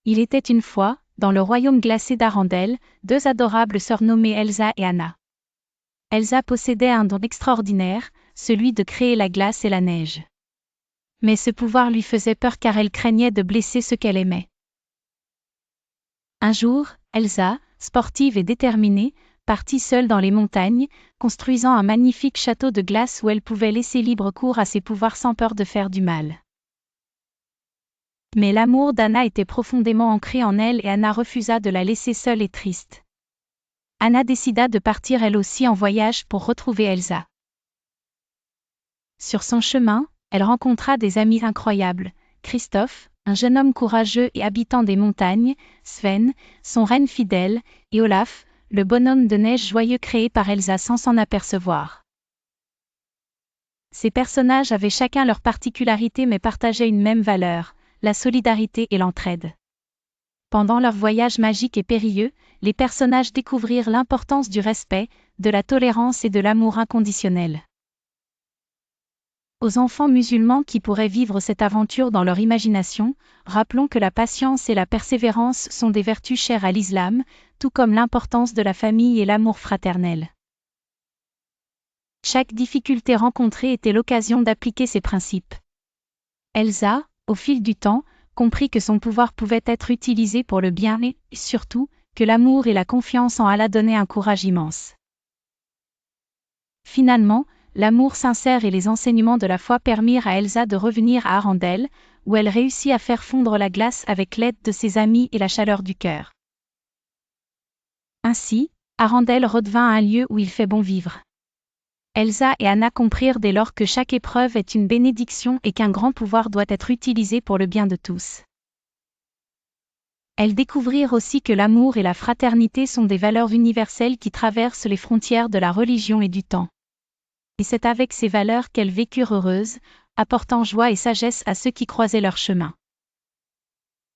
Il était une fois, dans le royaume glacé d'Arendelle, deux adorables sœurs nommées Elsa et Anna. Elsa possédait un don extraordinaire, celui de créer la glace et la neige. Mais ce pouvoir lui faisait peur car elle craignait de blesser ceux qu'elle aimait. Un jour, Elsa, sportive et déterminée, partit seule dans les montagnes, construisant un magnifique château de glace où elle pouvait laisser libre cours à ses pouvoirs sans peur de faire du mal. Mais l'amour d'Anna était profondément ancré en elle et Anna refusa de la laisser seule et triste. Anna décida de partir elle aussi en voyage pour retrouver Elsa. Sur son chemin, elle rencontra des amis incroyables, Christophe, un jeune homme courageux et habitant des montagnes, Sven, son reine fidèle, et Olaf, le bonhomme de neige joyeux créé par Elsa sans s'en apercevoir. Ces personnages avaient chacun leur particularité mais partageaient une même valeur, la solidarité et l'entraide. Pendant leur voyage magique et périlleux, les personnages découvrirent l'importance du respect, de la tolérance et de l'amour inconditionnel. Aux enfants musulmans qui pourraient vivre cette aventure dans leur imagination, rappelons que la patience et la persévérance sont des vertus chères à l'islam, tout comme l'importance de la famille et l'amour fraternel. Chaque difficulté rencontrée était l'occasion d'appliquer ces principes. Elsa, au fil du temps, comprit que son pouvoir pouvait être utilisé pour le bien et, surtout, que l'amour et la confiance en Allah donnaient un courage immense. Finalement, l'amour sincère et les enseignements de la foi permirent à Elsa de revenir à Arendelle, où elle réussit à faire fondre la glace avec l'aide de ses amis et la chaleur du cœur. Ainsi, Arendelle redevint un lieu où il fait bon vivre. Elsa et Anna comprirent dès lors que chaque épreuve est une bénédiction et qu'un grand pouvoir doit être utilisé pour le bien de tous. Elles découvrirent aussi que l'amour et la fraternité sont des valeurs universelles qui traversent les frontières de la religion et du temps. Et c'est avec ces valeurs qu'elles vécurent heureuses, apportant joie et sagesse à ceux qui croisaient leur chemin.